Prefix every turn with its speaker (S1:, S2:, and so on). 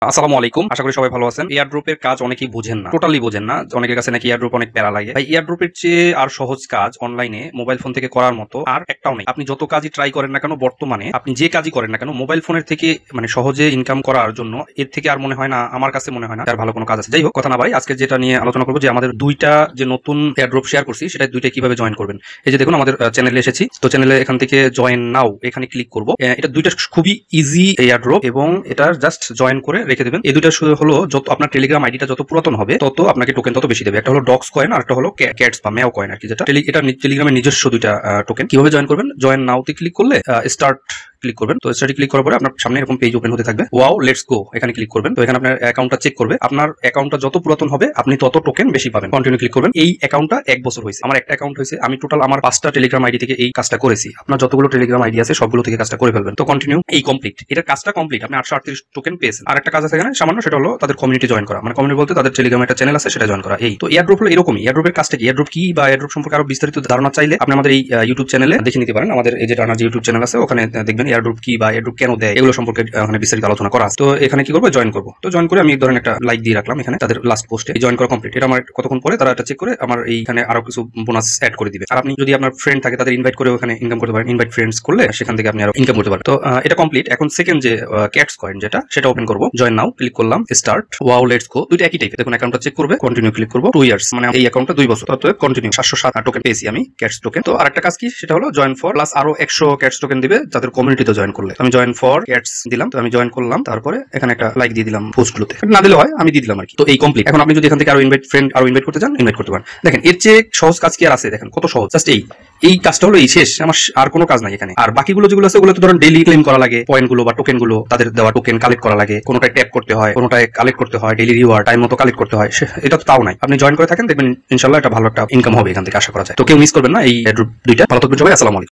S1: আসসালামু আলাইকুম, আশা করি সবাই ভালো আছেন। এয়ারড্রপের কাজ অনেকেই বোঝেন না, টোটালি বোঝেন না। অনেকের কাছে নাকি এয়ারড্রপ অনেক প্যারা লাগে। ভাই, এয়ারড্রপের চেয়ে আর সহজ কাজ অনলাইনে মোবাইল ফোন থেকে করার মতো আর একটাও নেই। আপনি যত কাজই ট্রাই করেন না কেন, বর্তমানে আপনি যে কাজই করেন না কেন, মোবাইল ফোনের থেকে মানে সহজে ইনকাম করার জন্য এর থেকে আর মনে হয় না, আমার কাছে মনে হয় না আর ভালো কোনো কাজ আছে। যাই হোক, কথা না ভাই, আজকে যেটা নিয়ে আলোচনা করবো যে আমাদের দুইটা যে নতুন এয়ারড্রপ শেয়ার করছি, সেটা দুইটা কিভাবে জয়েন করবেন। এই যে দেখুন, আমাদের চ্যানেলে এসেছি, তো চ্যানেলে এখান থেকে জয়েন নাও এখানে ক্লিক করবো। এটা দুইটা খুবই ইজি এয়ারড্রপ এবং এটা জাস্ট জয়েন করে রেখে দেবেন। এই দুইটা হলো, যত আপনার টেলিগ্রাম আইডিটা যত পুরাতন হবে তত আপনাকে টোকেন তত বেশি দেবে। একটা হলো ডগস কয়েন আর একটা হলো ক্যাটস বা ম্যাও কয়েন আর কি, যেটা এটা টেলিগ্রামের নিজস্ব দুইটা টোকেন। কিভাবে জয়েন করবেন? জয়েন নাওতে ক্লিক করলে স্টার্ট ক্লিক করবেন। তো স্টার্টে ক্লিক করার পরে আপনার সামনে এরকম পেজ ওপেন হতে থাকবে। ওয়াও লেটস গো এখানে ক্লিক করবেন। তো এখানে আপনার অ্যাকাউন্টটা চেক করবে। আপনার অ্যাকাউন্টটা যত পুরাতন হবে আপনি তত টোকেন বেশি পাবেন। কন্টিনিউ ক্লিক করবেন। এই অ্যাকাউন্টটা 1 বছর হয়েছে, আমার একটা অ্যাকাউন্ট হয়েছে। আমি টোটাল আমার 5টা টেলিগ্রাম আইডি থেকে এই কাজটা করেছি। আপনার যতগুলো টেলিগ্রাম আইডি আছে সবগুলো থেকে কাজটা করে ফেলবেন। তো কন্টিনিউ, এই কমপ্লিট, এটার কাজটা কমপ্লিট। আপনি 838 টোকেন পেয়েছেন। আর একটা কাজ আছে এখানে সামান্য, সেটা হলো তাদের কমিউনিটি জয়েন করা। মানে কমিউনিটি বলতে তাদের টেলিগ্রামে একটা চ্যানেল আছে, সেটা জয়েন করা। এই তো এয়ারড্রপ হলো এরকমই। এয়ারড্রপের কাজটা কি, এয়ারড্রপ কি বা এয়ারড্রপ সম্পর্কে আরো বিস্তারিত ধারণা চাইলে আপনি আমাদের এই ইউটিউব চ্যানেলে দেখে নিতে পারেন। আমাদের এই যে টানা যে ইউটিউব চ্যানেল আছে, ওখানে দেখবেন এয়ারড্রপ কি বা এয়ারড্রপ কেন দেয় এগুলো সম্পর্কে ওখানে বিস্তারিত আলোচনা করা আছে। তো এখানে কি করবো, জয়েন করবো। তো জয়েন করে আমি ধরেন একটা লাইক দিয়ে রাখলাম এখানে তাদের লাস্ট পোস্টে। জয়েন করা কমপ্লিট। এটা আমার কতক্ষণ পরে তারা এটা চেক করে আমার এইখানে আরো কিছু বোনাস অ্যাড করে দিবে। আর আপনি যদি আপনার ফ্রেন্ড থাকে তাদের ইনভাইট করে ওখানে ইনকাম করতে পারেন। ইনভাইট ফ্রেন্ডস করলে সেখান থেকে আপনি আরো ইনকাম করতে পারেন। তো এটা কমপ্লিট। এখন সেকেন্ড যে ক্যাটস কয়েন যেটা, সেটা ওপেন করবো। জয়েন নাও ক্লিক করলাম, স্টার্ট, ওয়াও লেটস গো। দুইটা একই টাইপের। দেখুন অ্যাকাউন্টটা চেক করবে, কন্টিনিউ ক্লিক করবো। 2 ইয়ার্স, মানে এই অ্যাকাউন্টটা 2 বছর। তো কন্টিনিউ। 707 টোকেন পেয়েছি আমি ক্যাটস টোকেন। তো আরেকটা কাজ কি, সেটা হলো জয়েন ফর প্লাস আরো 100 ক্যাটস টোকেন দিবে যাদের কমিউনিটিতে জয়েন করলে। আমি জয়েন ফর ক্যাটস দিলাম। তো আমি জয়েন করলাম, তারপরে এখানে একটা লাইক দিয়ে দিলাম পোস্টগুলোতে। না দিলে হয়, আমি দিয়ে দিলাম আর কি। তো এই কমপ্লিট। এখন আপনি যদি এখান থেকে আরো ইনভাইট করতে চান, ইনভাইট করতে পারেন। দেখেন এর চেয়ে সহজ কাজ কি আর আছে? দেখেন কত সহজ। জাস্ট এই কাজটা হলো এই শেষ। আমার আর কোনো কাজ নাই এখানে। আর বাকিগুলো যেগুলো আছে ওগুলো তো ধরুন ডেইলি ক্লেম করা লাগে, পয়েন্ট গুলো বা টোকেন গুলো, তাদের দেওয়া টোকেন কালেক্ট করা লাগে। কোনোটায় ট্যাপ করতে হয়, কোনোটায় কালেক্ট করতে হয়, ডেইলি রিওয়ার্ড টাইম মতো কালেক্ট করতে হয়। এটা তো তাও নাই। আপনি জয়েন করে থাকেন, দেখবেন ইনশাআল্লাহ এটা ভালো একটা ইনকাম হবে এখান থেকে, আশা করা যায়। তো কেউ মিস করবেন না এই দুইটা। ভালো থাকবেন সবাই। আসসালামু আলাইকুম।